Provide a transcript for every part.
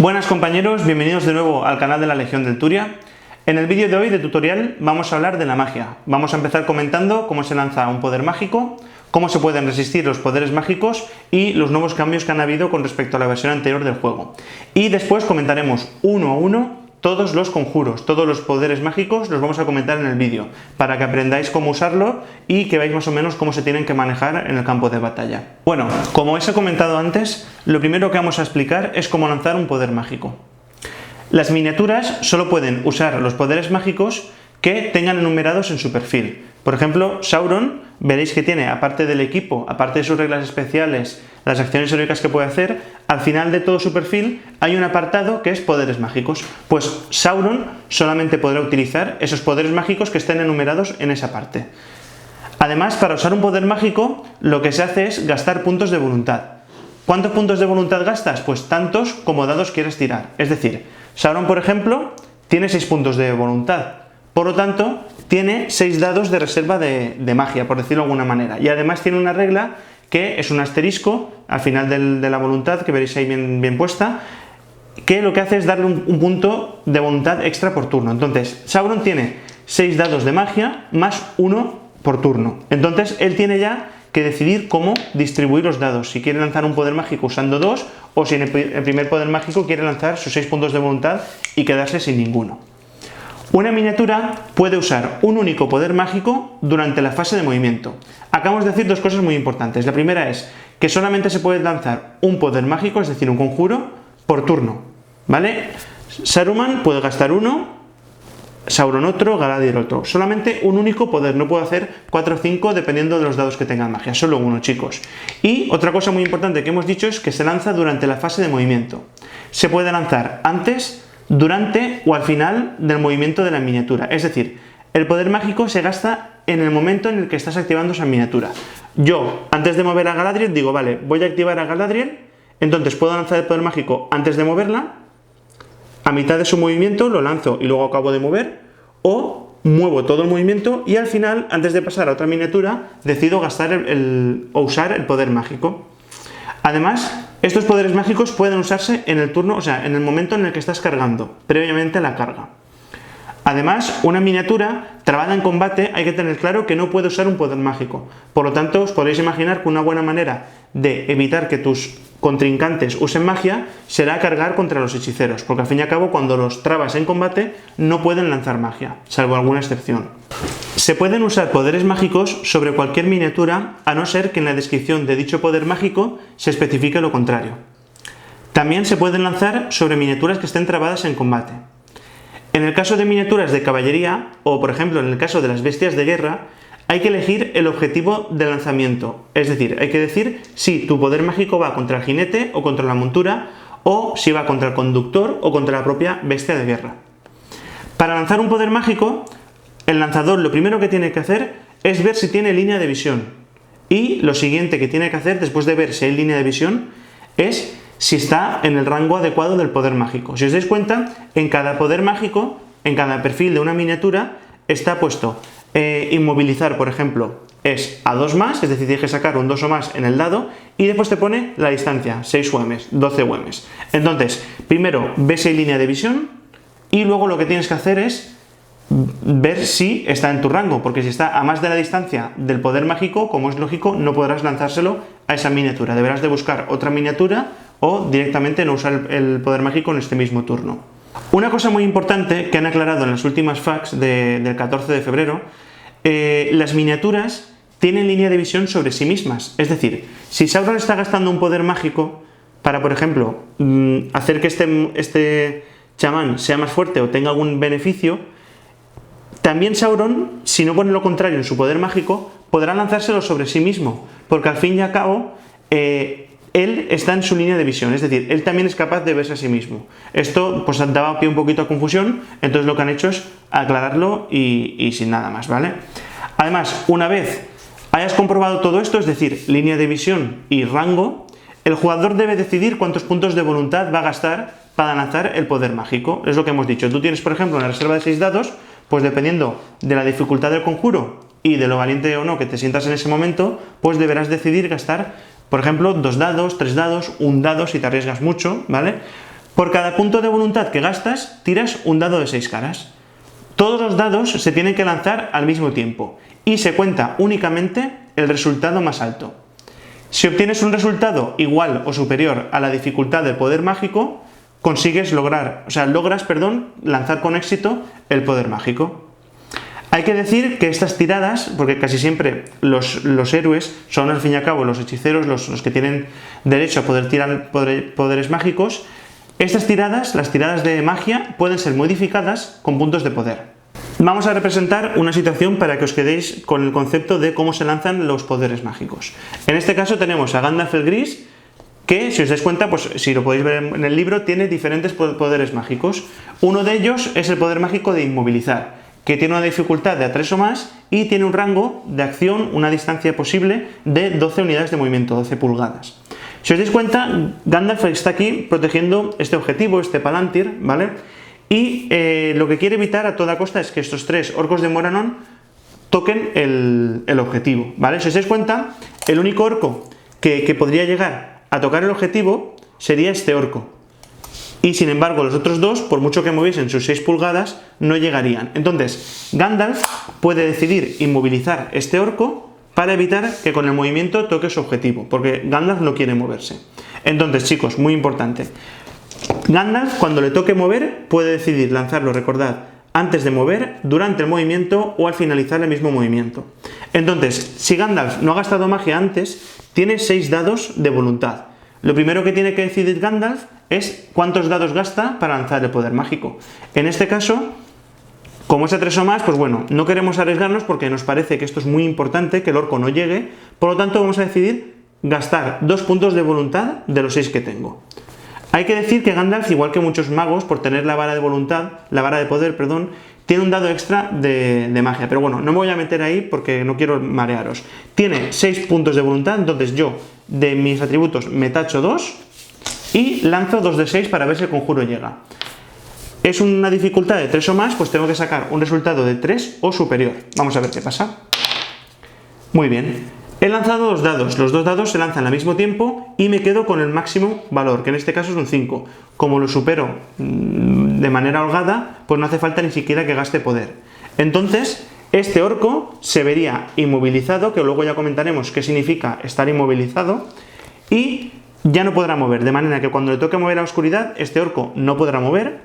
Buenas compañeros, bienvenidos de nuevo al canal de la Legión del Turia. En el vídeo de hoy de tutorial vamos a hablar de la magia. Vamos a empezar comentando cómo se lanza un poder mágico, cómo se pueden resistir los poderes mágicos y los nuevos cambios que han habido con respecto a la versión anterior del juego. Y después comentaremos uno a uno todos los conjuros, todos los poderes mágicos los vamos a comentar en el vídeo, para que aprendáis cómo usarlo y que veáis más o menos cómo se tienen que manejar en el campo de batalla. Bueno, como os he comentado antes, lo primero que vamos a explicar es cómo lanzar un poder mágico. Las miniaturas solo pueden usar los poderes mágicos que tengan enumerados en su perfil. Por ejemplo, Sauron, veréis que tiene, aparte del equipo, aparte de sus reglas especiales, las acciones heroicas que puede hacer, al final de todo su perfil hay un apartado que es poderes mágicos. Pues Sauron solamente podrá utilizar esos poderes mágicos que estén enumerados en esa parte. Además, para usar un poder mágico, lo que se hace es gastar puntos de voluntad. ¿Cuántos puntos de voluntad gastas? Pues tantos como dados quieras tirar. Es decir, Sauron, por ejemplo, tiene 6 puntos de voluntad. Por lo tanto, tiene 6 dados de reserva de magia, por decirlo de alguna manera. Y además tiene una regla que es un asterisco al final de la voluntad, que veréis ahí bien puesta, que lo que hace es darle un punto de voluntad extra por turno. Entonces, Sauron tiene 6 dados de magia más 1 por turno. Entonces, él tiene ya que decidir cómo distribuir los dados, si quiere lanzar un poder mágico usando 2 o si en el primer poder mágico quiere lanzar sus 6 puntos de voluntad y quedarse sin ninguno. Una miniatura puede usar un único poder mágico durante la fase de movimiento. Acabamos de decir dos cosas muy importantes. La primera es que solamente se puede lanzar un poder mágico, es decir, un conjuro, por turno, ¿vale? Saruman puede gastar uno, Sauron otro, Galadriel otro. Solamente un único poder, no puedo hacer 4 o 5 dependiendo de los dados que tengan magia, solo uno, chicos. Y otra cosa muy importante que hemos dicho es que se lanza durante la fase de movimiento. Se puede lanzar antes, durante o al final del movimiento de la miniatura. Es decir, el poder mágico se gasta en el momento en el que estás activando esa miniatura. Yo, antes de mover a Galadriel, digo, vale, voy a activar a Galadriel, entonces puedo lanzar el poder mágico antes de moverla, a mitad de su movimiento lo lanzo y luego acabo de mover, o muevo todo el movimiento y al final, antes de pasar a otra miniatura, decido gastar o usar el poder mágico. Además, estos poderes mágicos pueden usarse en el turno, o sea, en el momento en el que estás cargando, previamente a la carga. Además, una miniatura trabada en combate hay que tener claro que no puede usar un poder mágico. Por lo tanto, os podéis imaginar que una buena manera de evitar que tus contrincantes usen magia será cargar contra los hechiceros, porque al fin y al cabo, cuando los trabas en combate, no pueden lanzar magia, salvo alguna excepción. Se pueden usar poderes mágicos sobre cualquier miniatura, a no ser que en la descripción de dicho poder mágico se especifique lo contrario. También se pueden lanzar sobre miniaturas que estén trabadas en combate. En el caso de miniaturas de caballería, o por ejemplo en el caso de las bestias de guerra, hay que elegir el objetivo de lanzamiento. Es decir, hay que decir si tu poder mágico va contra el jinete o contra la montura, o si va contra el conductor o contra la propia bestia de guerra. Para lanzar un poder mágico, el lanzador lo primero que tiene que hacer es ver si tiene línea de visión. Y lo siguiente que tiene que hacer después de ver si hay línea de visión es si está en el rango adecuado del poder mágico. Si os dais cuenta, en cada poder mágico, en cada perfil de una miniatura, está puesto inmovilizar, por ejemplo, es a 2 más, es decir, tienes que sacar un 2 o más en el dado, y después te pone la distancia, 6 UMs, 12 UMs. Entonces, primero ves si hay línea de visión, y luego lo que tienes que hacer es ver si está en tu rango, porque si está a más de la distancia del poder mágico, como es lógico, no podrás lanzárselo a esa miniatura. Deberás de buscar otra miniatura o directamente no usar el poder mágico en este mismo turno. Una cosa muy importante que han aclarado en las últimas FAQs del 14 de febrero, las miniaturas tienen línea de visión sobre sí mismas. Es decir, si Sauron está gastando un poder mágico para, por ejemplo, hacer que este chamán sea más fuerte o tenga algún beneficio, también Sauron, si no pone lo contrario en su poder mágico, podrá lanzárselo sobre sí mismo, porque al fin y al cabo él está en su línea de visión, es decir, él también es capaz de verse a sí mismo. Esto pues daba pie un poquito a confusión, entonces lo que han hecho es aclararlo y sin nada más, ¿vale? Además, una vez hayas comprobado todo esto, es decir, línea de visión y rango, el jugador debe decidir cuántos puntos de voluntad va a gastar para lanzar el poder mágico. Es lo que hemos dicho. Tú tienes, por ejemplo, una reserva de 6 dados, pues dependiendo de la dificultad del conjuro y de lo valiente o no que te sientas en ese momento, pues deberás decidir gastar, por ejemplo, 2 dados, 3 dados, 1 dado si te arriesgas mucho, ¿vale? Por cada punto de voluntad que gastas, tiras un dado de 6 caras. Todos los dados se tienen que lanzar al mismo tiempo y se cuenta únicamente el resultado más alto. Si obtienes un resultado igual o superior a la dificultad del poder mágico, logras lanzar con éxito el poder mágico. Hay que decir que estas tiradas, porque casi siempre los héroes son al fin y al cabo los hechiceros los que tienen derecho a poder tirar poderes mágicos, estas tiradas, las tiradas de magia, pueden ser modificadas con puntos de poder. Vamos a representar una situación para que os quedéis con el concepto de cómo se lanzan los poderes mágicos. En este caso tenemos a Gandalf el Gris, que si os dais cuenta, pues si lo podéis ver en el libro, tiene diferentes poderes mágicos. Uno de ellos es el poder mágico de inmovilizar, que tiene una dificultad de A3 o más y tiene un rango de acción, una distancia posible de 12 unidades de movimiento, 12 pulgadas. Si os dais cuenta, Gandalf está aquí protegiendo este objetivo, este Palantir, ¿vale? Y lo que quiere evitar a toda costa es que estos 3 orcos de Morannon toquen el objetivo, ¿vale? Si os dais cuenta, el único orco que podría llegar a tocar el objetivo sería este orco. Y sin embargo, los otros dos, por mucho que moviesen sus 6 pulgadas, no llegarían. Entonces, Gandalf puede decidir inmovilizar este orco para evitar que con el movimiento toque su objetivo, porque Gandalf no quiere moverse. Entonces, chicos, muy importante. Gandalf, cuando le toque mover, puede decidir lanzarlo, recordad, antes de mover, durante el movimiento o al finalizar el mismo movimiento. Entonces, si Gandalf no ha gastado magia antes, tiene 6 dados de voluntad. Lo primero que tiene que decidir Gandalf es cuántos dados gasta para lanzar el poder mágico. En este caso, como es A3 o más, pues bueno, no queremos arriesgarnos porque nos parece que esto es muy importante, que el orco no llegue, por lo tanto vamos a decidir gastar 2 puntos de voluntad de los 6 que tengo. Hay que decir que Gandalf, igual que muchos magos, por tener la vara de poder, tiene un dado extra de magia, pero bueno, no me voy a meter ahí porque no quiero marearos. Tiene 6 puntos de voluntad, entonces yo, de mis atributos, me tacho 2 y lanzo 2 de 6 para ver si el conjuro llega. Es una dificultad de 3 o más, pues tengo que sacar un resultado de 3 o superior. Vamos a ver qué pasa. Muy bien. He lanzado 2 dados. Los 2 dados se lanzan al mismo tiempo y me quedo con el máximo valor, que en este caso es un 5. Como lo supero de manera holgada, pues no hace falta ni siquiera que gaste poder. Entonces, este orco se vería inmovilizado, que luego ya comentaremos qué significa estar inmovilizado, y ya no podrá mover. De manera que cuando le toque mover a la oscuridad, este orco no podrá mover.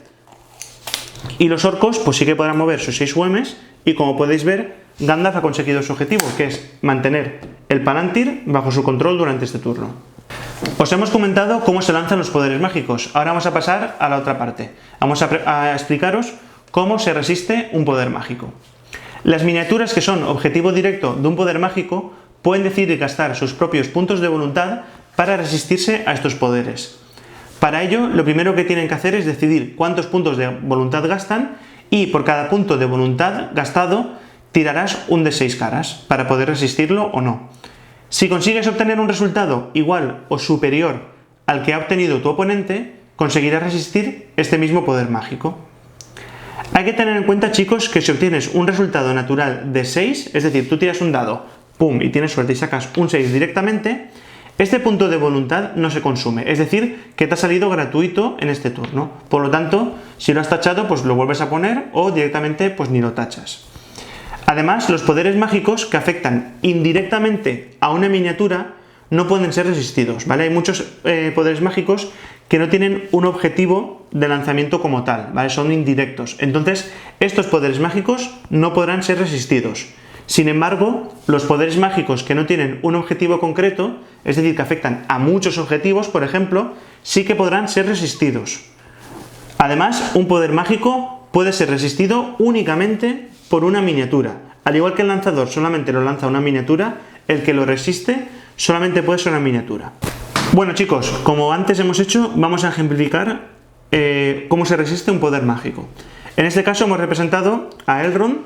Y los orcos pues sí que podrán mover sus 6 UMs y como podéis ver, Gandalf ha conseguido su objetivo, que es mantener el Palantir bajo su control durante este turno. Os hemos comentado cómo se lanzan los poderes mágicos, ahora vamos a pasar a la otra parte. Vamos a explicaros cómo se resiste un poder mágico. Las miniaturas que son objetivo directo de un poder mágico pueden decidir gastar sus propios puntos de voluntad para resistirse a estos poderes. Para ello, lo primero que tienen que hacer es decidir cuántos puntos de voluntad gastan y por cada punto de voluntad gastado tirarás un de 6 caras para poder resistirlo o no. Si consigues obtener un resultado igual o superior al que ha obtenido tu oponente, conseguirás resistir este mismo poder mágico. Hay que tener en cuenta, chicos, que si obtienes un resultado natural de 6, es decir, tú tiras un dado, pum, y tienes suerte y sacas un 6 directamente, este punto de voluntad no se consume, es decir, que te ha salido gratuito en este turno. Por lo tanto, si lo has tachado, pues lo vuelves a poner o directamente pues ni lo tachas. Además, los poderes mágicos que afectan indirectamente a una miniatura no pueden ser resistidos, ¿vale? Hay muchos poderes mágicos que no tienen un objetivo de lanzamiento como tal, ¿vale? Son indirectos. Entonces, estos poderes mágicos no podrán ser resistidos. Sin embargo, los poderes mágicos que no tienen un objetivo concreto, es decir, que afectan a muchos objetivos, por ejemplo, sí que podrán ser resistidos. Además, un poder mágico puede ser resistido únicamente por una miniatura. Al igual que el lanzador solamente lo lanza una miniatura, el que lo resiste solamente puede ser una miniatura. Bueno, chicos, como antes hemos hecho, vamos a ejemplificar cómo se resiste un poder mágico. En este caso hemos representado a Elrond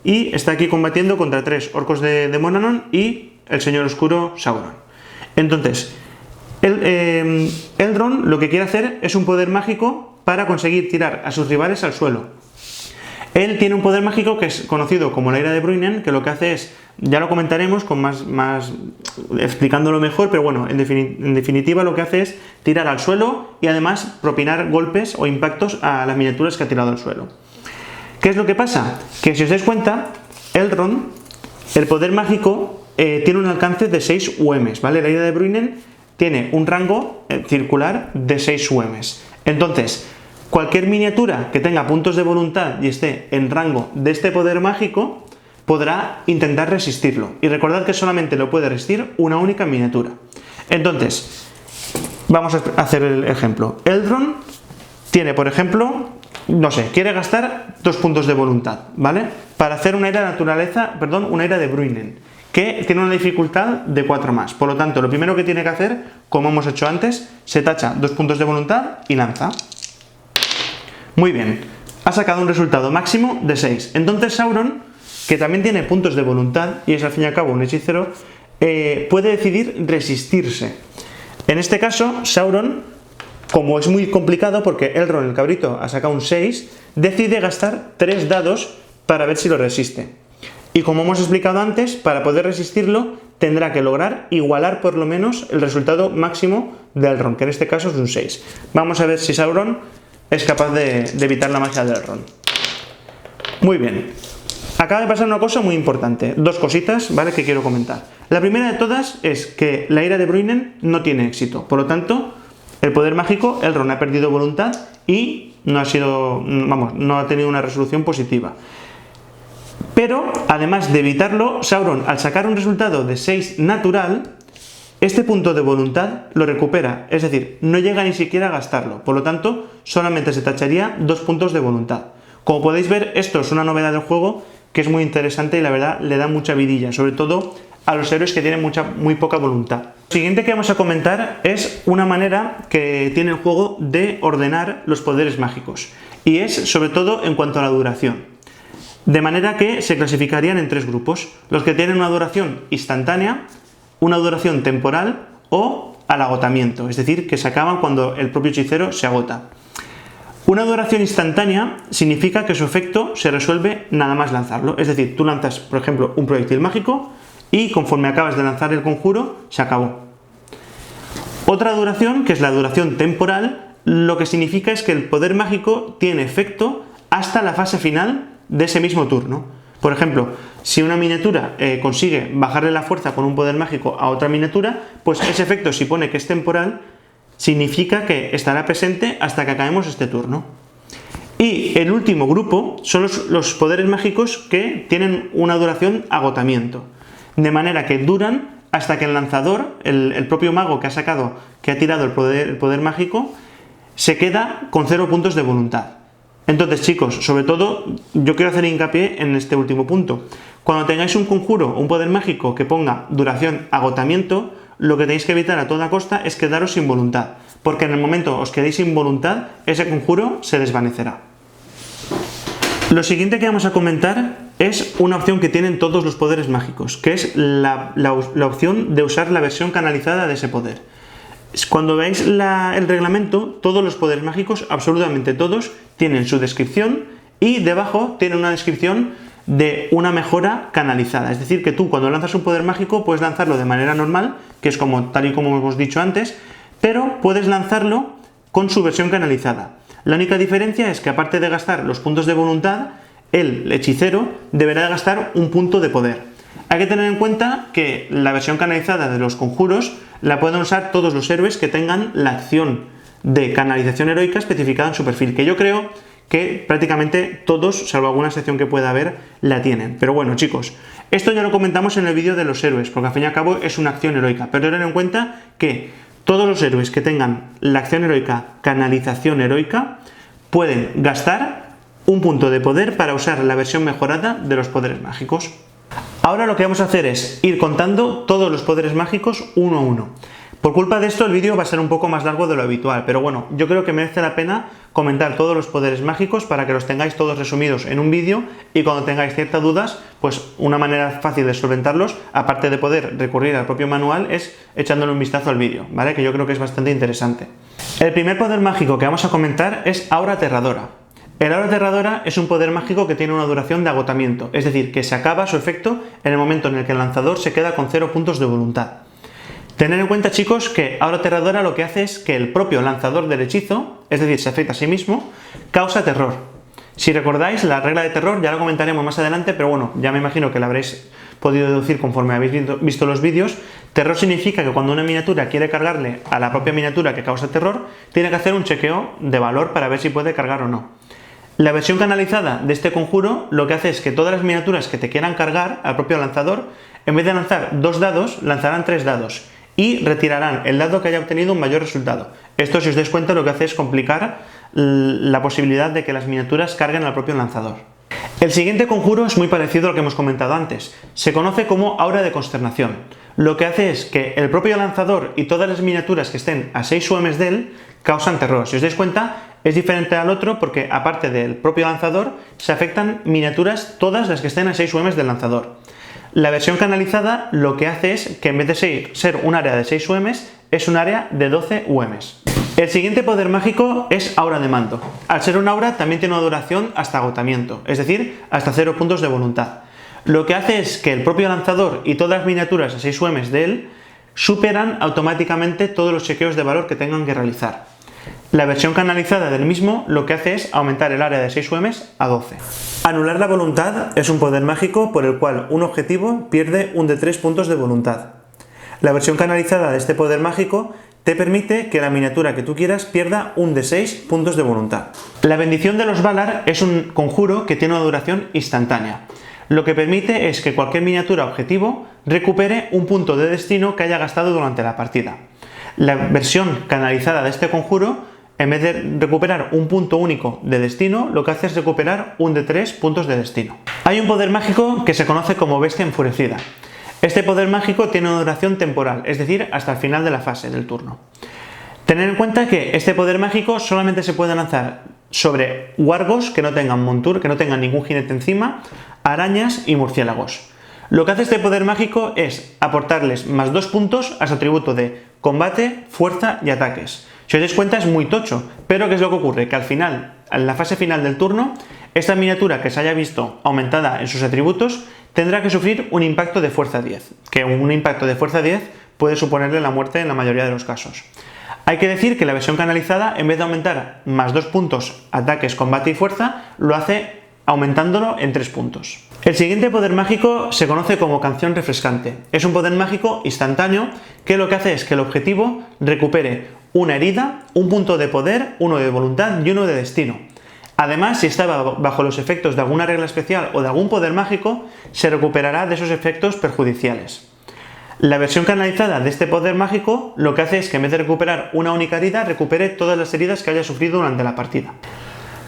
y está aquí combatiendo contra 3 orcos de Morannon y el señor oscuro Sauron. Entonces, Elrond lo que quiere hacer es un poder mágico para conseguir tirar a sus rivales al suelo. Él tiene un poder mágico que es conocido como la ira de Bruinen, que lo que hace es, ya lo comentaremos con más explicándolo mejor, pero bueno, en definitiva lo que hace es tirar al suelo y además propinar golpes o impactos a las miniaturas que ha tirado al suelo. ¿Qué es lo que pasa? Que si os dais cuenta, Elrond, el poder mágico, tiene un alcance de 6 UMs, ¿vale? La ira de Bruinen tiene un rango circular de 6 UMs. Entonces, cualquier miniatura que tenga puntos de voluntad y esté en rango de este poder mágico podrá intentar resistirlo. Y recordad que solamente lo puede resistir una única miniatura. Entonces, vamos a hacer el ejemplo. Elrond tiene, por ejemplo, no sé, quiere gastar 2 puntos de voluntad, ¿vale? Para hacer una ira de naturaleza, perdón, una ira de Bruinen, que tiene una dificultad de 4 más. Por lo tanto, lo primero que tiene que hacer, como hemos hecho antes, se tacha 2 puntos de voluntad y lanza. Muy bien, ha sacado un resultado máximo de 6. Entonces Sauron, que también tiene puntos de voluntad y es al fin y al cabo un hechicero, puede decidir resistirse. En este caso, Sauron, como es muy complicado porque Elrond, el cabrito, ha sacado un 6, decide gastar 3 dados para ver si lo resiste. Y como hemos explicado antes, para poder resistirlo tendrá que lograr igualar por lo menos el resultado máximo de Elrond, que en este caso es un 6. Vamos a ver si Sauron es capaz de evitar la magia de Elrond. Muy bien. Acaba de pasar una cosa muy importante. 2 cositas, ¿vale?, que quiero comentar. La primera de todas es que la ira de Bruinen no tiene éxito. Por lo tanto, el poder mágico, Elrond ha perdido voluntad y no ha tenido una resolución positiva. Pero, además de evitarlo, Sauron, al sacar un resultado de 6 natural, este punto de voluntad lo recupera, es decir, no llega ni siquiera a gastarlo. Por lo tanto, solamente se tacharía 2 puntos de voluntad. Como podéis ver, esto es una novedad del juego que es muy interesante y la verdad le da mucha vidilla, sobre todo a los héroes que tienen muy poca voluntad. Lo siguiente que vamos a comentar es una manera que tiene el juego de ordenar los poderes mágicos, y es sobre todo en cuanto a la duración. De manera que se clasificarían en 3 grupos: los que tienen una duración instantánea, una duración temporal o al agotamiento, es decir, que se acaban cuando el propio hechicero se agota. Una duración instantánea significa que su efecto se resuelve nada más lanzarlo, es decir, tú lanzas, por ejemplo, un proyectil mágico y conforme acabas de lanzar el conjuro, se acabó. Otra duración, que es la duración temporal, lo que significa es que el poder mágico tiene efecto hasta la fase final de ese mismo turno. Por ejemplo, si una miniatura consigue bajarle la fuerza con un poder mágico a otra miniatura, pues ese efecto, si pone que es temporal, significa que estará presente hasta que acabemos este turno. Y el último grupo son los poderes mágicos que tienen una duración agotamiento, de manera que duran hasta que el lanzador, el propio mago que ha tirado el poder mágico, se queda con 0 puntos de voluntad. Entonces, chicos, sobre todo, yo quiero hacer hincapié en este último punto. Cuando tengáis un conjuro o un poder mágico que ponga duración agotamiento, lo que tenéis que evitar a toda costa es quedaros sin voluntad, porque en el momento os quedéis sin voluntad, ese conjuro se desvanecerá. Lo siguiente que vamos a comentar es una opción que tienen todos los poderes mágicos, que es la opción de usar la versión canalizada de ese poder. Cuando veáis el reglamento, todos los poderes mágicos, absolutamente todos, tienen su descripción y debajo tienen una descripción de una mejora canalizada. Es decir, que tú cuando lanzas un poder mágico puedes lanzarlo de manera normal, que es tal y como hemos dicho antes, pero puedes lanzarlo con su versión canalizada. La única diferencia es que aparte de gastar los puntos de voluntad, el hechicero deberá gastar un punto de poder. Hay que tener en cuenta que la versión canalizada de los conjuros la pueden usar todos los héroes que tengan la acción de canalización heroica especificada en su perfil, que yo creo que prácticamente todos, salvo alguna excepción que pueda haber, la tienen. Pero bueno, chicos, esto ya lo comentamos en el vídeo de los héroes, porque al fin y al cabo es una acción heroica, pero tened en cuenta que todos los héroes que tengan la acción heroica canalización heroica pueden gastar un punto de poder para usar la versión mejorada de los poderes mágicos. Ahora lo que vamos a hacer es ir contando todos los poderes mágicos uno a uno. Por culpa de esto el vídeo va a ser un poco más largo de lo habitual, pero bueno, yo creo que merece la pena comentar todos los poderes mágicos para que los tengáis todos resumidos en un vídeo y cuando tengáis ciertas dudas, pues una manera fácil de solventarlos, aparte de poder recurrir al propio manual, es echándole un vistazo al vídeo, ¿vale? Que yo creo que es bastante interesante. El primer poder mágico que vamos a comentar es Aura Aterradora. El aura aterradora es un poder mágico que tiene una duración de agotamiento, es decir, que se acaba su efecto en el momento en el que el lanzador se queda con 0 puntos de voluntad. Tened en cuenta, chicos, que aura aterradora lo que hace es que el propio lanzador del hechizo, es decir, se afecta a sí mismo, causa terror. Si recordáis, la regla de terror ya la comentaremos más adelante, pero bueno, ya me imagino que la habréis podido deducir conforme habéis visto los vídeos. Terror significa que cuando una miniatura quiere cargarle a la propia miniatura que causa terror, tiene que hacer un chequeo de valor para ver si puede cargar o no. La versión canalizada de este conjuro lo que hace es que todas las miniaturas que te quieran cargar al propio lanzador, en vez de lanzar 2 dados, lanzarán 3 dados y retirarán el dado que haya obtenido un mayor resultado. Esto, si os dais cuenta, lo que hace es complicar la posibilidad de que las miniaturas carguen al propio lanzador. El siguiente conjuro es muy parecido al que hemos comentado antes. Se conoce como aura de consternación. Lo que hace es que el propio lanzador y todas las miniaturas que estén a 6 UMs de él causan terror. Si os dais cuenta, es diferente al otro porque aparte del propio lanzador, se afectan miniaturas todas las que estén a 6 UMs del lanzador. La versión canalizada lo que hace es que en vez de ser un área de 6 UMs, es un área de 12 UMs. El siguiente poder mágico es aura de mando. Al ser un aura también tiene una duración hasta agotamiento, es decir, hasta 0 puntos de voluntad. Lo que hace es que el propio lanzador y todas las miniaturas a 6 UMs de él superan automáticamente todos los chequeos de valor que tengan que realizar. La versión canalizada del mismo lo que hace es aumentar el área de 6 UMs a 12. Anular la voluntad es un poder mágico por el cual un objetivo pierde un de 3 puntos de voluntad. La versión canalizada de este poder mágico te permite que la miniatura que tú quieras pierda un de 6 puntos de voluntad. La bendición de los Valar es un conjuro que tiene una duración instantánea. Lo que permite es que cualquier miniatura objetivo recupere un punto de destino que haya gastado durante la partida. La versión canalizada de este conjuro, en vez de recuperar un punto único de destino, lo que hace es recuperar un de 3 puntos de destino. Hay un poder mágico que se conoce como Bestia Enfurecida. Este poder mágico tiene una duración temporal, es decir, hasta el final de la fase del turno. Tened en cuenta que este poder mágico solamente se puede lanzar sobre wargos que no tengan montura, que no tengan ningún jinete encima, arañas y murciélagos. Lo que hace este poder mágico es aportarles más 2 puntos a su atributo de combate, fuerza y ataques. Si os dais cuenta es muy tocho, pero ¿qué es lo que ocurre? Que al final, en la fase final del turno, esta miniatura que se haya visto aumentada en sus atributos tendrá que sufrir un impacto de fuerza 10, que un impacto de fuerza 10 puede suponerle la muerte en la mayoría de los casos. Hay que decir que la versión canalizada, en vez de aumentar más 2 puntos ataques, combate y fuerza, lo hace aumentándolo en 3 puntos. El siguiente poder mágico se conoce como Canción Refrescante. Es un poder mágico instantáneo que lo que hace es que el objetivo recupere una herida, un punto de poder, uno de voluntad y uno de destino. Además, si estaba bajo los efectos de alguna regla especial o de algún poder mágico, se recuperará de esos efectos perjudiciales. La versión canalizada de este poder mágico lo que hace es que en vez de recuperar una única herida, recupere todas las heridas que haya sufrido durante la partida.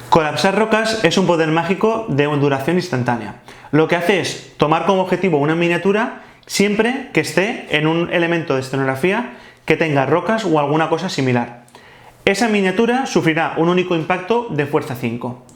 Colapsar rocas es un poder mágico de duración instantánea. Lo que hace es tomar como objetivo una miniatura siempre que esté en un elemento de escenografía que tenga rocas o alguna cosa similar. Esa miniatura sufrirá un único impacto de fuerza 5.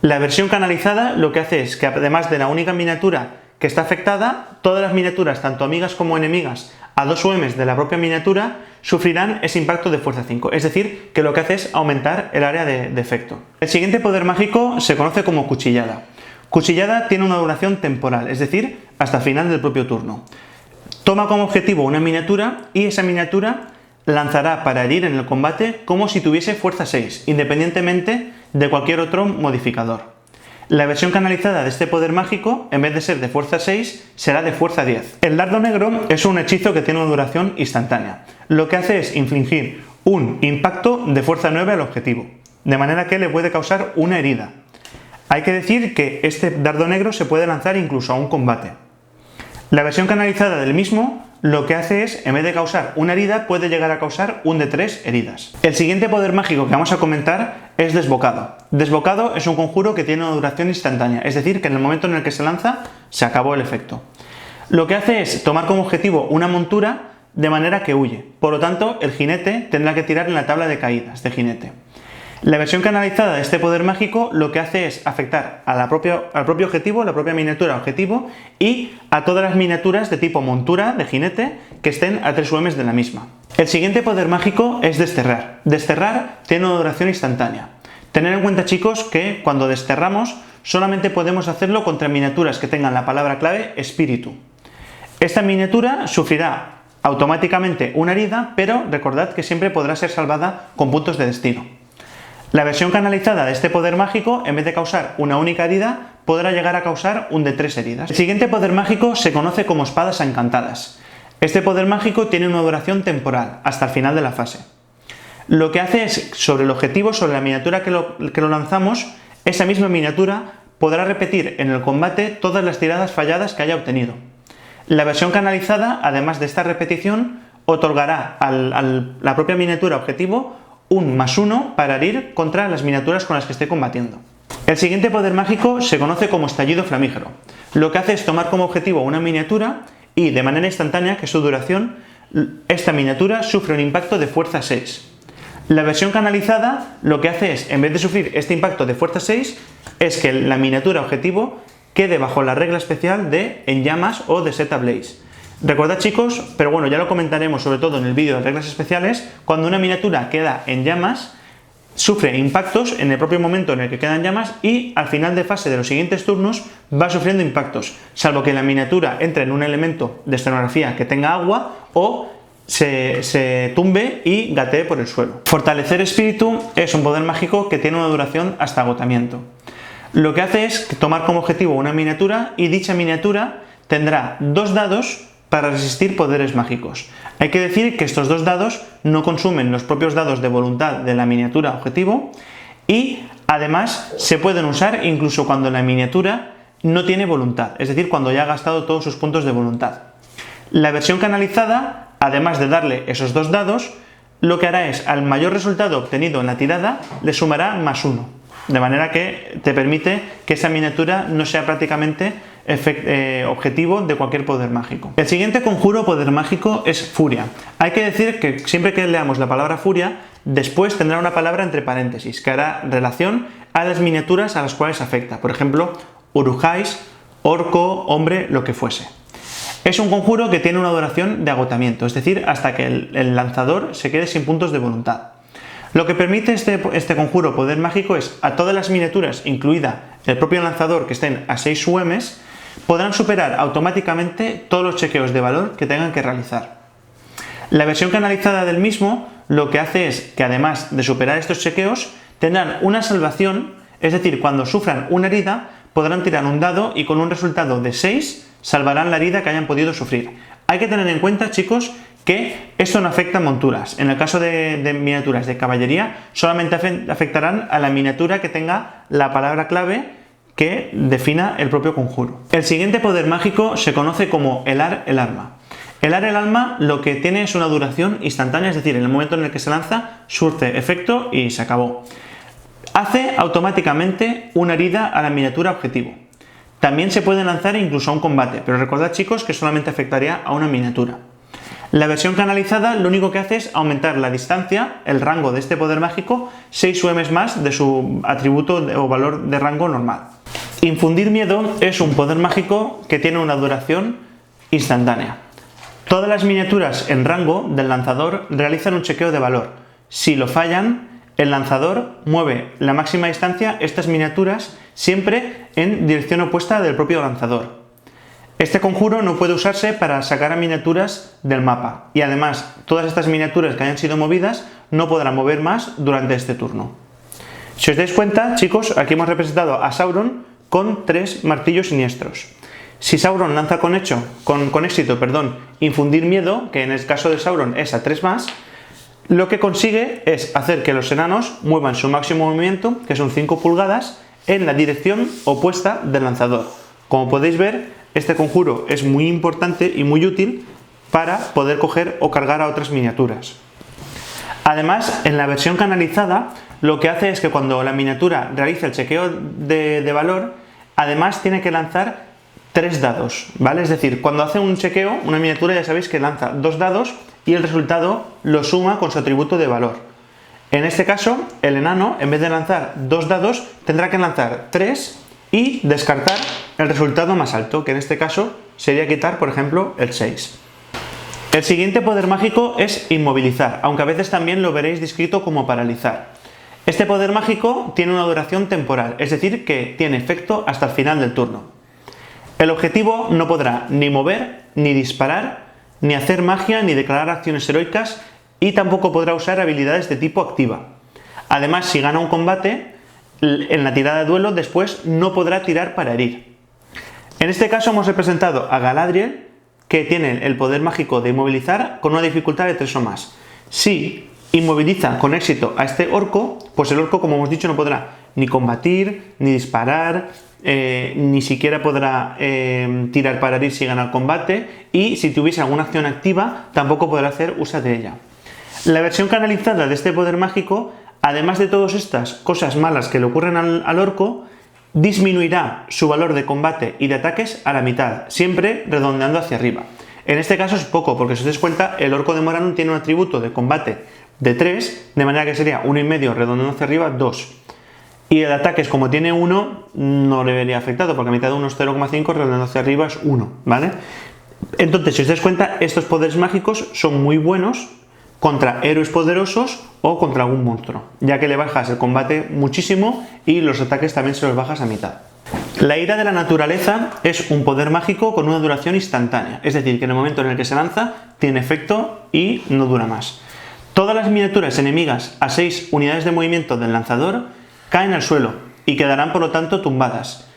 La versión canalizada lo que hace es que además de la única miniatura que está afectada, todas las miniaturas, tanto amigas como enemigas, a 2 UMs de la propia miniatura, sufrirán ese impacto de fuerza 5. Es decir, que lo que hace es aumentar el área de efecto. El siguiente poder mágico se conoce como Cuchillada. Cuchillada tiene una duración temporal, es decir, hasta el final del propio turno. Toma como objetivo una miniatura y esa miniatura lanzará para herir en el combate como si tuviese fuerza 6, independientemente de cualquier otro modificador. La versión canalizada de este poder mágico, en vez de ser de fuerza 6, será de fuerza 10. El dardo negro es un hechizo que tiene una duración instantánea. Lo que hace es infligir un impacto de fuerza 9 al objetivo, de manera que le puede causar una herida. Hay que decir que este dardo negro se puede lanzar incluso a un combate. La versión canalizada del mismo lo que hace es, en vez de causar una herida, puede llegar a causar un de 3 heridas. El siguiente poder mágico que vamos a comentar es Desbocado. Desbocado es un conjuro que tiene una duración instantánea, es decir, que en el momento en el que se lanza, se acabó el efecto. Lo que hace es tomar como objetivo una montura de manera que huye. Por lo tanto, el jinete tendrá que tirar en la tabla de caídas de jinete. La versión canalizada de este poder mágico lo que hace es afectar al propio objetivo, la propia miniatura objetivo y a todas las miniaturas de tipo montura de jinete que estén a 3 UMs de la misma. El siguiente poder mágico es Desterrar. Desterrar tiene una duración instantánea. Tener en cuenta, chicos, que cuando desterramos solamente podemos hacerlo contra miniaturas que tengan la palabra clave espíritu. Esta miniatura sufrirá automáticamente una herida, pero recordad que siempre podrá ser salvada con puntos de destino. La versión canalizada de este poder mágico, en vez de causar una única herida, podrá llegar a causar un de 3 heridas. El siguiente poder mágico se conoce como espadas encantadas. Este poder mágico tiene una duración temporal, hasta el final de la fase. Lo que hace es, sobre el objetivo, sobre la miniatura que lo lanzamos, esa misma miniatura podrá repetir en el combate todas las tiradas falladas que haya obtenido. La versión canalizada, además de esta repetición, otorgará a la propia miniatura objetivo un +1 para herir contra las miniaturas con las que esté combatiendo. El siguiente poder mágico se conoce como estallido flamígero. Lo que hace es tomar como objetivo una miniatura y, de manera instantánea, que su duración, esta miniatura sufre un impacto de fuerza 6. La versión canalizada lo que hace es, en vez de sufrir este impacto de fuerza 6, es que la miniatura objetivo quede bajo la regla especial de En llamas o de Set Ablaze. Recordad, chicos, pero bueno, ya lo comentaremos sobre todo en el vídeo de reglas especiales, cuando una miniatura queda en llamas, sufre impactos en el propio momento en el que queda en llamas y al final de fase de los siguientes turnos va sufriendo impactos, salvo que la miniatura entre en un elemento de escenografía que tenga agua o se tumbe y gatee por el suelo. Fortalecer espíritu es un poder mágico que tiene una duración hasta agotamiento. Lo que hace es tomar como objetivo una miniatura y dicha miniatura tendrá 2 dados para resistir poderes mágicos. Hay que decir que estos 2 dados no consumen los propios dados de voluntad de la miniatura objetivo y además se pueden usar incluso cuando la miniatura no tiene voluntad, es decir, cuando ya ha gastado todos sus puntos de voluntad. La versión canalizada, además de darle esos 2 dados, lo que hará es, al mayor resultado obtenido en la tirada, le sumará +1. De manera que te permite que esa miniatura no sea prácticamente objetivo de cualquier poder mágico. El siguiente conjuro poder mágico es furia. Hay que decir que siempre que leamos la palabra furia, después tendrá una palabra entre paréntesis que hará relación a las miniaturas a las cuales afecta. Por ejemplo, Urujais, Orco, Hombre, lo que fuese. Es un conjuro que tiene una duración de agotamiento, es decir, hasta que el lanzador se quede sin puntos de voluntad. Lo que permite este conjuro poder mágico es a todas las miniaturas, incluida el propio lanzador, que estén a 6 UMs, podrán superar automáticamente todos los chequeos de valor que tengan que realizar. La versión canalizada del mismo lo que hace es que, además de superar estos chequeos, tendrán una salvación, es decir, cuando sufran una herida podrán tirar un dado y con un resultado de 6 salvarán la herida que hayan podido sufrir. Hay que tener en cuenta, chicos, que esto no afecta a monturas. En el caso de miniaturas de caballería, solamente afectarán a la miniatura que tenga la palabra clave que defina el propio conjuro. El siguiente poder mágico se conoce como helar el alma. Helar el alma lo que tiene es una duración instantánea, es decir, en el momento en el que se lanza, surte efecto y se acabó. Hace automáticamente una herida a la miniatura objetivo. También se puede lanzar incluso a un combate, pero recordad, chicos, que solamente afectaría a una miniatura. La versión canalizada lo único que hace es aumentar la distancia, el rango de este poder mágico, 6 UMs más de su atributo o valor de rango normal. Infundir miedo es un poder mágico que tiene una duración instantánea. Todas las miniaturas en rango del lanzador realizan un chequeo de valor. Si lo fallan, el lanzador mueve la máxima distancia, estas miniaturas, siempre en dirección opuesta del propio lanzador. Este conjuro no puede usarse para sacar a miniaturas del mapa y además todas estas miniaturas que hayan sido movidas no podrán mover más durante este turno. Si os dais cuenta, chicos, aquí hemos representado a Sauron con 3 martillos siniestros. Si Sauron lanza con éxito, infundir miedo, que en el caso de Sauron es a 3 más, lo que consigue es hacer que los enanos muevan su máximo movimiento, que son 5 pulgadas, en la dirección opuesta del lanzador. Como podéis ver, este conjuro es muy importante y muy útil para poder coger o cargar a otras miniaturas. Además, en la versión canalizada, lo que hace es que cuando la miniatura realiza el chequeo de valor, además tiene que lanzar 3 dados, ¿vale? Es decir, cuando hace un chequeo, una miniatura ya sabéis que lanza 2 dados y el resultado lo suma con su atributo de valor. En este caso, el enano, en vez de lanzar 2 dados, tendrá que lanzar 3 y descartar el resultado más alto, que en este caso sería quitar, por ejemplo, el 6. El siguiente poder mágico es inmovilizar, aunque a veces también lo veréis descrito como paralizar. Este poder mágico tiene una duración temporal, es decir, que tiene efecto hasta el final del turno. El objetivo no podrá ni mover, ni disparar, ni hacer magia, ni declarar acciones heroicas, y tampoco podrá usar habilidades de tipo activa. Además, si gana un combate, en la tirada de duelo después no podrá tirar para herir. En este caso hemos representado a Galadriel, que tiene el poder mágico de inmovilizar con una dificultad de 3 o más. Si inmoviliza con éxito a este orco, pues el orco, como hemos dicho, no podrá ni combatir, ni disparar, ni siquiera podrá tirar para herir si gana el combate, y si tuviese alguna acción activa tampoco podrá hacer uso de ella. La versión canalizada de este poder mágico, además de todas estas cosas malas que le ocurren al orco, disminuirá su valor de combate y de ataques a la mitad, siempre redondeando hacia arriba. En este caso es poco, porque si os dais cuenta, el orco de Morannon tiene un atributo de combate de 3, de manera que sería 1,5 redondeando hacia arriba, 2. Y el ataques, como tiene 1, no le vería afectado, porque a mitad de 1 es 0,5, redondeando hacia arriba es 1, ¿vale? Entonces, si os dais cuenta, estos poderes mágicos son muy buenos contra héroes poderosos o contra algún monstruo, ya que le bajas el combate muchísimo y los ataques también se los bajas a mitad. La ira de la naturaleza es un poder mágico con una duración instantánea, es decir, que en el momento en el que se lanza tiene efecto y no dura más. Todas las miniaturas enemigas a 6 unidades de movimiento del lanzador caen al suelo y quedarán por lo tanto tumbadas.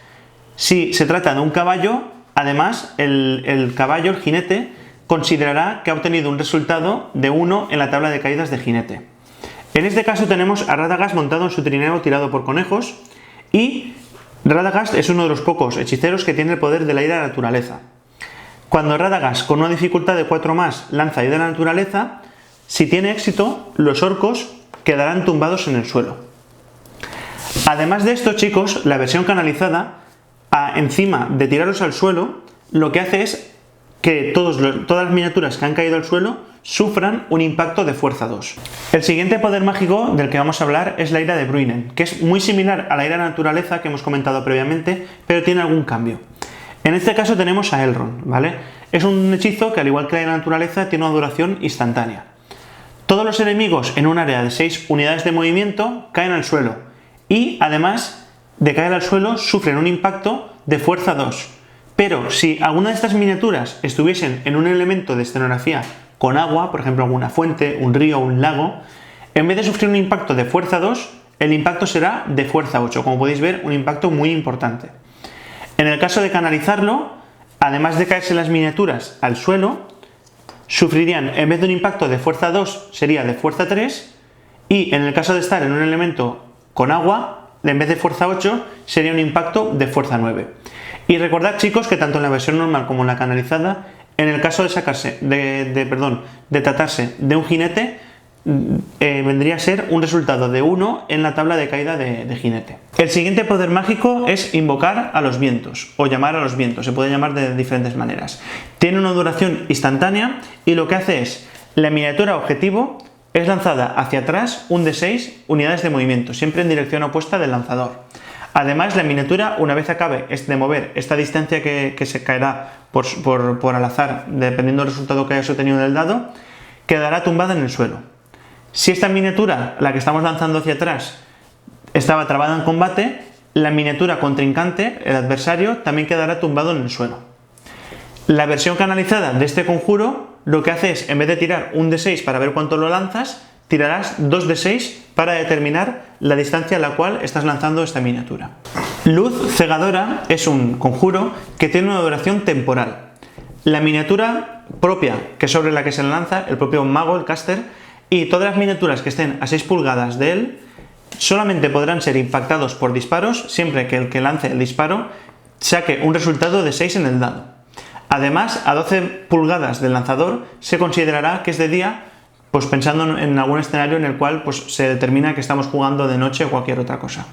Si se trata de un caballo, además el caballo, el jinete, considerará que ha obtenido un resultado de 1 en la tabla de caídas de jinete. En este caso tenemos a Radagast montado en su trineo tirado por conejos, y Radagast es uno de los pocos hechiceros que tiene el poder de la ira de la naturaleza. Cuando Radagast, con una dificultad de 4 más, lanza ira de la naturaleza, si tiene éxito, los orcos quedarán tumbados en el suelo. Además de esto, chicos, la versión canalizada, encima de tirarlos al suelo, lo que hace es que todas las miniaturas que han caído al suelo sufran un impacto de fuerza 2. El siguiente poder mágico del que vamos a hablar es la ira de Bruinen, que es muy similar a la ira de la naturaleza que hemos comentado previamente, pero tiene algún cambio. En este caso tenemos a Elrond, ¿vale? Es un hechizo que, al igual que la ira de la naturaleza, tiene una duración instantánea. Todos los enemigos en un área de 6 unidades de movimiento caen al suelo, y además de caer al suelo sufren un impacto de fuerza 2. Pero si alguna de estas miniaturas estuviesen en un elemento de escenografía con agua, por ejemplo alguna fuente, un río, un lago, en vez de sufrir un impacto de fuerza 2, el impacto será de fuerza 8, como podéis ver, un impacto muy importante. En el caso de canalizarlo, además de caerse las miniaturas al suelo, sufrirían, en vez de un impacto de fuerza 2, sería de fuerza 3, y en el caso de estar en un elemento con agua, en vez de fuerza 8, sería un impacto de fuerza 9. Y recordad, chicos, que tanto en la versión normal como en la canalizada, en el caso de tratarse de un jinete, vendría a ser un resultado de 1 en la tabla de caída de jinete. El siguiente poder mágico es invocar a los vientos, o llamar a los vientos, se puede llamar de diferentes maneras. Tiene una duración instantánea y lo que hace es, la miniatura objetivo es lanzada hacia atrás un de 6 unidades de movimiento, siempre en dirección opuesta del lanzador. Además, la miniatura, una vez acabe de mover esta distancia que se caerá por al azar, dependiendo del resultado que hayas obtenido del dado, quedará tumbada en el suelo. Si esta miniatura, la que estamos lanzando hacia atrás, estaba trabada en combate, la miniatura contrincante, el adversario, también quedará tumbado en el suelo. La versión canalizada de este conjuro lo que hace es, en vez de tirar un de 6 para ver cuánto lo lanzas, tirarás 2 de 6 para determinar la distancia a la cual estás lanzando esta miniatura. Luz cegadora es un conjuro que tiene una duración temporal. La miniatura propia, que es sobre la que se lanza, el propio mago, el caster, y todas las miniaturas que estén a 6 pulgadas de él, solamente podrán ser impactados por disparos siempre que el que lance el disparo saque un resultado de 6 en el dado. Además, a 12 pulgadas del lanzador se considerará que es de día, pues pensando en algún escenario en el cual pues, se determina que estamos jugando de noche o cualquier otra cosa.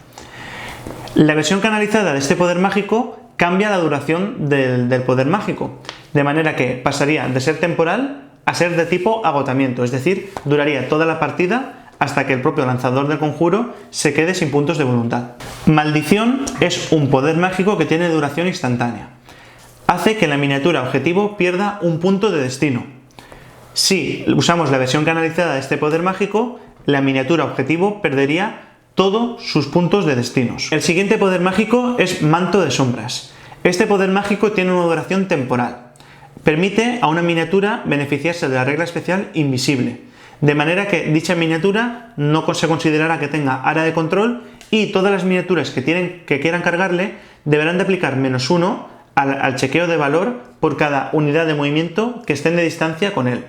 La versión canalizada de este poder mágico cambia la duración del poder mágico, de manera que pasaría de ser temporal a ser de tipo agotamiento, es decir, duraría toda la partida hasta que el propio lanzador del conjuro se quede sin puntos de voluntad. Maldición es un poder mágico que tiene duración instantánea. Hace que la miniatura objetivo pierda un punto de destino. Si usamos la versión canalizada de este poder mágico, la miniatura objetivo perdería todos sus puntos de destinos. El siguiente poder mágico es Manto de Sombras. Este poder mágico tiene una duración temporal. Permite a una miniatura beneficiarse de la regla especial Invisible, de manera que dicha miniatura no se considerará que tenga área de control y todas las miniaturas que quieran cargarle deberán de aplicar -1 al chequeo de valor por cada unidad de movimiento que estén de distancia con él.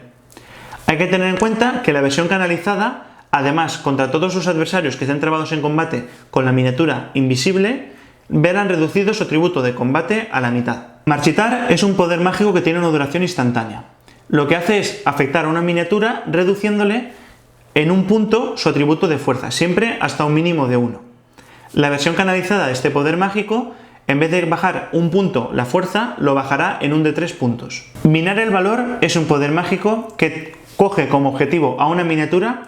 Hay que tener en cuenta que la versión canalizada, además, contra todos sus adversarios que estén trabados en combate con la miniatura Invisible, verán reducido su atributo de combate a la mitad. Marchitar es un poder mágico que tiene una duración instantánea. Lo que hace es afectar a una miniatura reduciéndole en un punto su atributo de fuerza, siempre hasta un mínimo de 1. La versión canalizada de este poder mágico, en vez de bajar un punto la fuerza, lo bajará en un de 3 puntos. Minar el valor es un poder mágico que coge como objetivo a una miniatura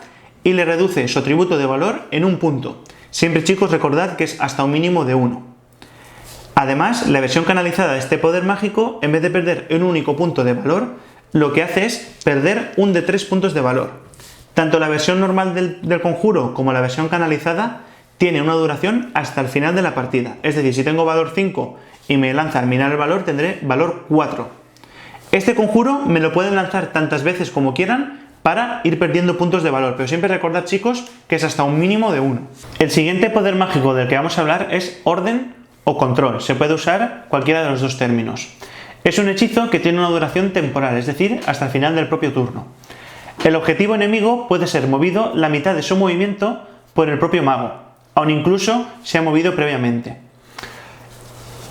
y le reduce su atributo de valor en un punto. Siempre, chicos, recordad que es hasta un mínimo de 1. Además, la versión canalizada de este poder mágico, en vez de perder un único punto de valor, lo que hace es perder un de 3 puntos de valor. Tanto la versión normal del conjuro como la versión canalizada tiene una duración hasta el final de la partida. Es decir, si tengo valor 5 y me lanzan minar el valor, tendré valor 4. Este conjuro me lo pueden lanzar tantas veces como quieran para ir perdiendo puntos de valor, pero siempre recordad, chicos, que es hasta un mínimo de 1. El siguiente poder mágico del que vamos a hablar es Orden o Control. Se puede usar cualquiera de los dos términos. Es un hechizo que tiene una duración temporal, es decir, hasta el final del propio turno. El objetivo enemigo puede ser movido la mitad de su movimiento por el propio mago, aun incluso se ha movido previamente.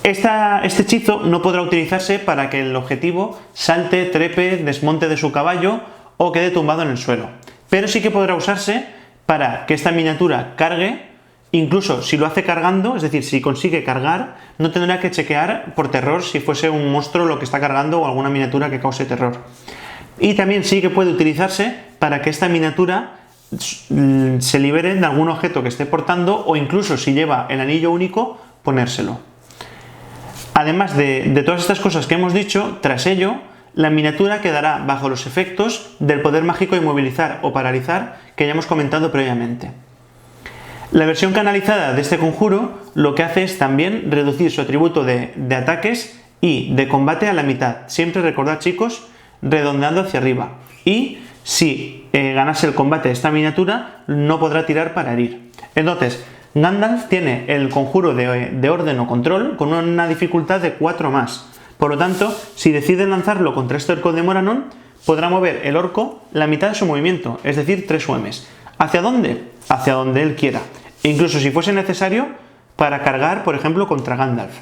Este hechizo no podrá utilizarse para que el objetivo salte, trepe, desmonte de su caballo o quede tumbado en el suelo, pero sí que podrá usarse para que esta miniatura cargue. Incluso si lo hace cargando, es decir, si consigue cargar, no tendrá que chequear por terror si fuese un monstruo lo que está cargando o alguna miniatura que cause terror. Y también sí que puede utilizarse para que esta miniatura se libere de algún objeto que esté portando o incluso si lleva el anillo único, ponérselo. Además de todas estas cosas que hemos dicho, tras ello, la miniatura quedará bajo los efectos del poder mágico inmovilizar o paralizar que ya hemos comentado previamente. La versión canalizada de este conjuro lo que hace es también reducir su atributo de ataques y de combate a la mitad. Siempre recordad, chicos, redondeando hacia arriba. Y si ganase el combate de esta miniatura, no podrá tirar para herir. Entonces, Gandalf tiene el conjuro de Orden o Control con una dificultad de 4 más. Por lo tanto, si decide lanzarlo contra este orco de Moranón, podrá mover el orco la mitad de su movimiento, es decir, 3 UMs. ¿Hacia dónde? Hacia donde él quiera. E incluso si fuese necesario para cargar, por ejemplo, contra Gandalf.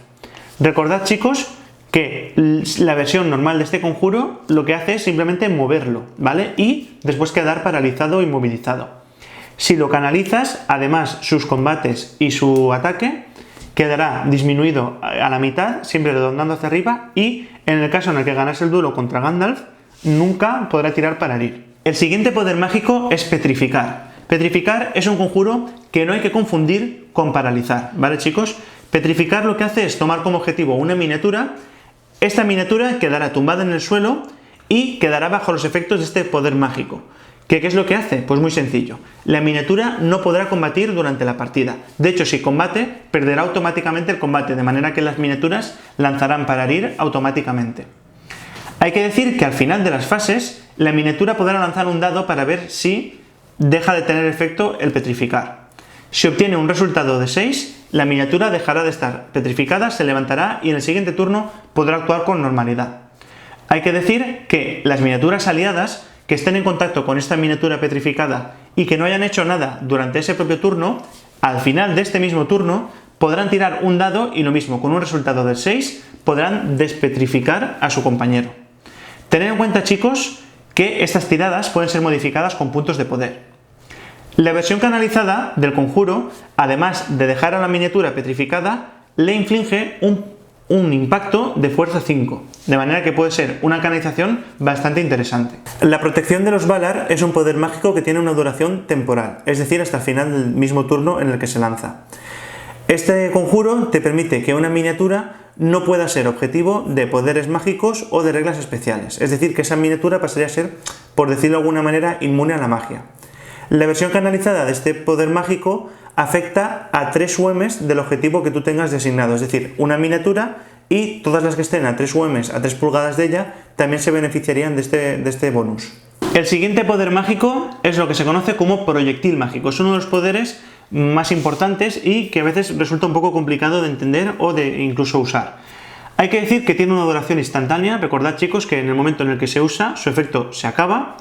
Recordad, chicos, que la versión normal de este conjuro lo que hace es simplemente moverlo, ¿vale? Y después quedar paralizado o inmovilizado. Si lo canalizas, además sus combates y su ataque quedará disminuido a la mitad, siempre redondando hacia arriba, y en el caso en el que ganase el duelo contra Gandalf, nunca podrá tirar para herir. El siguiente poder mágico es Petrificar. Petrificar es un conjuro que no hay que confundir con paralizar, ¿vale, chicos? Petrificar lo que hace es tomar como objetivo una miniatura. Esta miniatura quedará tumbada en el suelo y quedará bajo los efectos de este poder mágico. ¿Qué es lo que hace? Pues muy sencillo. La miniatura no podrá combatir durante la partida. De hecho, si combate, perderá automáticamente el combate, de manera que las miniaturas lanzarán para herir automáticamente. Hay que decir que al final de las fases, la miniatura podrá lanzar un dado para ver si deja de tener efecto el petrificar. Si obtiene un resultado de 6, la miniatura dejará de estar petrificada, se levantará y en el siguiente turno podrá actuar con normalidad. Hay que decir que las miniaturas aliadas que estén en contacto con esta miniatura petrificada y que no hayan hecho nada durante ese propio turno, al final de este mismo turno podrán tirar un dado y lo mismo, con un resultado de 6, podrán despetrificar a su compañero. Tened en cuenta, chicos, que estas tiradas pueden ser modificadas con puntos de poder. La versión canalizada del conjuro, además de dejar a la miniatura petrificada, le inflige un impacto de fuerza 5, de manera que puede ser una canalización bastante interesante. La protección de los Valar es un poder mágico que tiene una duración temporal, es decir, hasta el final del mismo turno en el que se lanza. Este conjuro te permite que una miniatura no pueda ser objetivo de poderes mágicos o de reglas especiales, es decir, que esa miniatura pasaría a ser, por decirlo de alguna manera, inmune a la magia. La versión canalizada de este poder mágico afecta a 3 UMs del objetivo que tú tengas designado, es decir, una miniatura y todas las que estén a 3 UMs, a 3 pulgadas de ella, también se beneficiarían de este bonus. El siguiente poder mágico es lo que se conoce como proyectil mágico. Es uno de los poderes más importantes y que a veces resulta un poco complicado de entender o de incluso usar. Hay que decir que tiene una duración instantánea. Recordad, chicos, que en el momento en el que se usa, su efecto se acaba.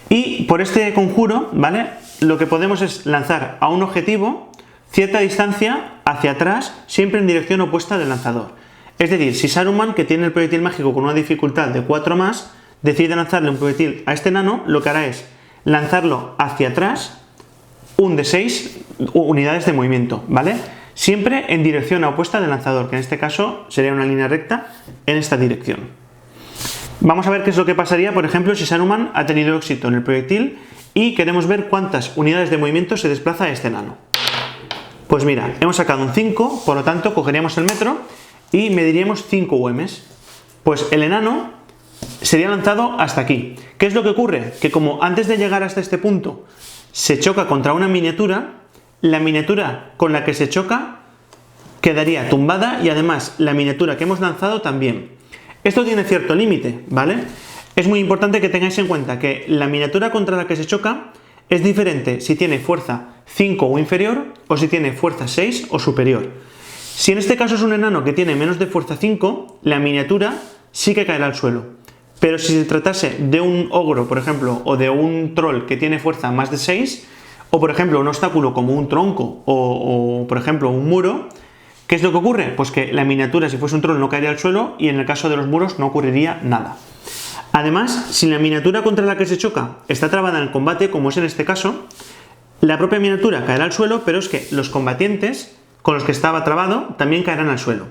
Y por este conjuro, ¿vale?, lo que podemos es lanzar a un objetivo cierta distancia hacia atrás, siempre en dirección opuesta del lanzador. Es decir, si Saruman, que tiene el proyectil mágico con una dificultad de 4 más, decide lanzarle un proyectil a este enano, lo que hará es lanzarlo hacia atrás un de 6 unidades de movimiento, ¿vale? Siempre en dirección opuesta del lanzador, que en este caso sería una línea recta en esta dirección. Vamos a ver qué es lo que pasaría, por ejemplo, si Saruman ha tenido éxito en el proyectil y queremos ver cuántas unidades de movimiento se desplaza a este enano. Pues mira, hemos sacado un 5, por lo tanto cogeríamos el metro y mediríamos 5 UMs. Pues el enano sería lanzado hasta aquí. ¿Qué es lo que ocurre? Que como antes de llegar hasta este punto se choca contra una miniatura, la miniatura con la que se choca quedaría tumbada y además la miniatura que hemos lanzado también. Esto tiene cierto límite, ¿vale? Es muy importante que tengáis en cuenta que la miniatura contra la que se choca es diferente si tiene fuerza 5 o inferior o si tiene fuerza 6 o superior. Si en este caso es un enano que tiene menos de fuerza 5, la miniatura sí que caerá al suelo. Pero si se tratase de un ogro, por ejemplo, o de un troll que tiene fuerza más de 6, o por ejemplo un obstáculo como un tronco o por ejemplo un muro, ¿qué es lo que ocurre? Pues que la miniatura, si fuese un troll, no caería al suelo y en el caso de los muros no ocurriría nada. Además, si la miniatura contra la que se choca está trabada en el combate, como es en este caso, la propia miniatura caerá al suelo, pero es que los combatientes con los que estaba trabado también caerán al suelo.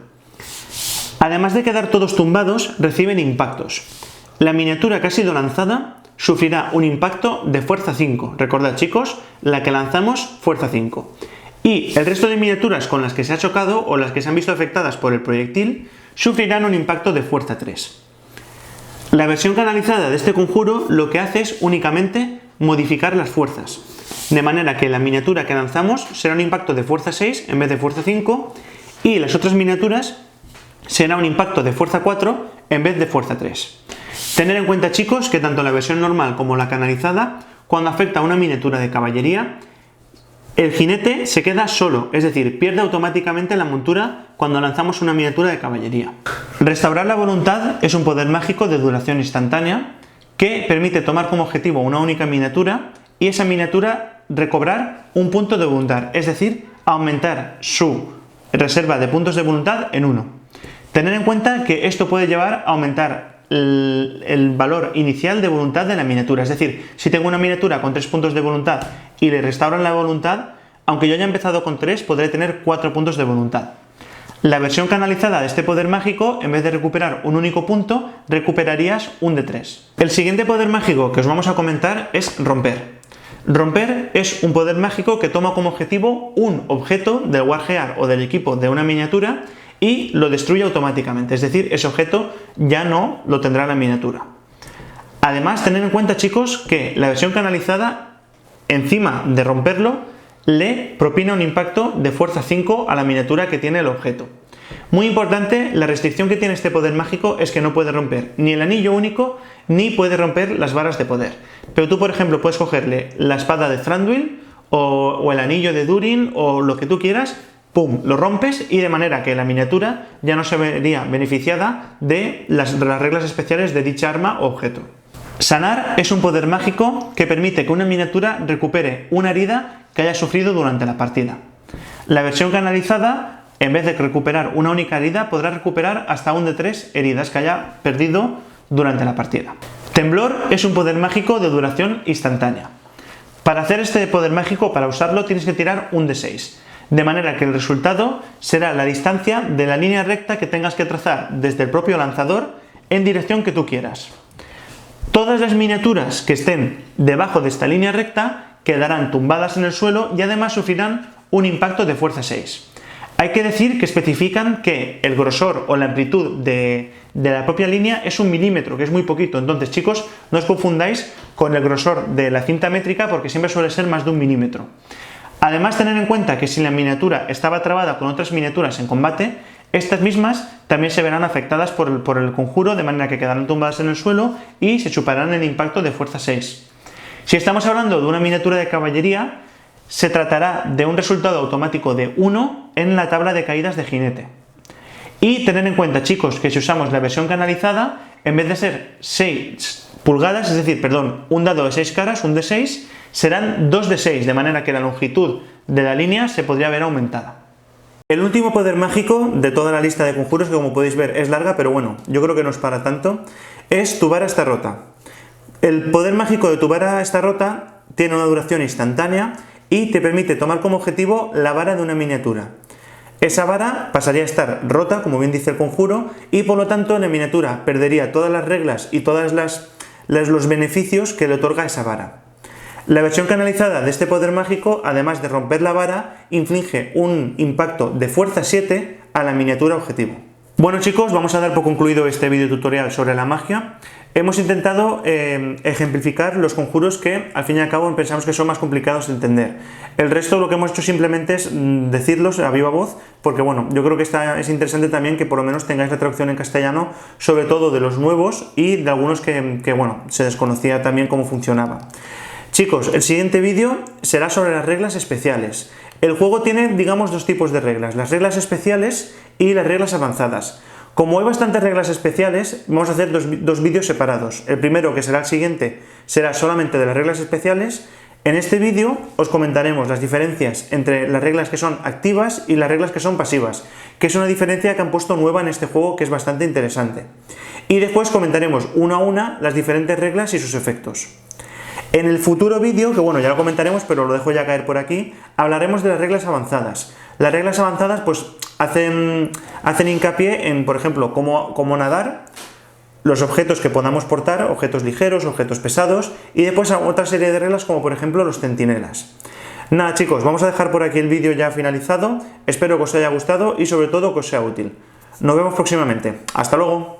Además de quedar todos tumbados, reciben impactos. La miniatura que ha sido lanzada sufrirá un impacto de fuerza 5. Recordad, chicos, la que lanzamos, fuerza 5. Y el resto de miniaturas con las que se ha chocado o las que se han visto afectadas por el proyectil sufrirán un impacto de fuerza 3. La versión canalizada de este conjuro lo que hace es únicamente modificar las fuerzas, de manera que la miniatura que lanzamos será un impacto de fuerza 6 en vez de fuerza 5 y las otras miniaturas será un impacto de fuerza 4 en vez de fuerza 3. Tener en cuenta, chicos, que tanto la versión normal como la canalizada, cuando afecta a una miniatura de caballería, el jinete se queda solo, es decir, pierde automáticamente la montura cuando lanzamos una miniatura de caballería. Restaurar la voluntad es un poder mágico de duración instantánea que permite tomar como objetivo una única miniatura y esa miniatura recobrar un punto de voluntad, es decir, aumentar su reserva de puntos de voluntad en 1. Tener en cuenta que esto puede llevar a aumentar el valor inicial de voluntad de la miniatura, es decir, si tengo una miniatura con 3 puntos de voluntad y le restauran la voluntad, aunque yo haya empezado con 3, podré tener 4 puntos de voluntad. La versión canalizada de este poder mágico, en vez de recuperar un único punto, recuperarías un de 3. El siguiente poder mágico que os vamos a comentar es romper. Romper es un poder mágico que toma como objetivo un objeto del Wargear o del equipo de una miniatura y lo destruye automáticamente, es decir, ese objeto ya no lo tendrá la miniatura. Además, tened en cuenta, chicos, que la versión canalizada, encima de romperlo, le propina un impacto de fuerza 5 a la miniatura que tiene el objeto. Muy importante, la restricción que tiene este poder mágico es que no puede romper ni el anillo único ni puede romper las varas de poder. Pero tú, por ejemplo, puedes cogerle la espada de Thranduil o el anillo de Durin o lo que tú quieras, ¡pum!, lo rompes y de manera que la miniatura ya no se vería beneficiada de las reglas especiales de dicha arma o objeto. Sanar es un poder mágico que permite que una miniatura recupere una herida que haya sufrido durante la partida. La versión canalizada, en vez de recuperar una única herida, podrá recuperar hasta un de 3 heridas que haya perdido durante la partida. Temblor es un poder mágico de duración instantánea. Para hacer este poder mágico, para usarlo, tienes que tirar un de 6. De manera que el resultado será la distancia de la línea recta que tengas que trazar desde el propio lanzador en dirección que tú quieras. Todas las miniaturas que estén debajo de esta línea recta quedarán tumbadas en el suelo y además sufrirán un impacto de fuerza 6. Hay que decir que especifican que el grosor o la amplitud de la propia línea es 1 milímetro, que es muy poquito. Entonces, chicos, no os confundáis con el grosor de la cinta métrica porque siempre suele ser más de 1 milímetro. Además, tener en cuenta que si la miniatura estaba trabada con otras miniaturas en combate, estas mismas también se verán afectadas por el conjuro, de manera que quedarán tumbadas en el suelo y se chuparán el impacto de fuerza 6. Si estamos hablando de una miniatura de caballería, se tratará de un resultado automático de 1 en la tabla de caídas de jinete. Y tener en cuenta, chicos, que si usamos la versión canalizada, en vez de ser 6 pulgadas, es decir, perdón, un dado de 6 caras, un de 6, serán 2 de 6, de manera que la longitud de la línea se podría ver aumentada. El último poder mágico de toda la lista de conjuros, que como podéis ver es larga, pero bueno, yo creo que no es para tanto, es Tu vara está rota. El poder mágico de Tu vara está rota tiene una duración instantánea y te permite tomar como objetivo la vara de una miniatura. Esa vara pasaría a estar rota, como bien dice el conjuro, y por lo tanto la miniatura perdería todas las reglas y todos los beneficios que le otorga esa vara. La versión canalizada de este poder mágico, además de romper la vara, inflige un impacto de fuerza 7 a la miniatura objetivo. Bueno, chicos, vamos a dar por concluido este video tutorial sobre la magia. Hemos intentado ejemplificar los conjuros que al fin y al cabo pensamos que son más complicados de entender. El resto lo que hemos hecho simplemente es decirlos a viva voz, porque bueno, yo creo que es interesante también que por lo menos tengáis la traducción en castellano, sobre todo de los nuevos y de algunos que bueno, se desconocía también cómo funcionaba. Chicos, el siguiente vídeo será sobre las reglas especiales. El juego tiene, digamos, dos tipos de reglas, las reglas especiales y las reglas avanzadas. Como hay bastantes reglas especiales, vamos a hacer dos vídeos separados. El primero, que será el siguiente, será solamente de las reglas especiales. En este vídeo os comentaremos las diferencias entre las reglas que son activas y las reglas que son pasivas, que es una diferencia que han puesto nueva en este juego que es bastante interesante. Y después comentaremos una a una las diferentes reglas y sus efectos. En el futuro vídeo, que bueno, ya lo comentaremos, pero lo dejo ya caer por aquí, hablaremos de las reglas avanzadas. Las reglas avanzadas pues hacen hincapié en, por ejemplo, cómo nadar, los objetos que podamos portar, objetos ligeros, objetos pesados, y después otra serie de reglas como por ejemplo los centinelas. Nada, chicos, vamos a dejar por aquí el vídeo ya finalizado. Espero que os haya gustado y sobre todo que os sea útil. Nos vemos próximamente. ¡Hasta luego!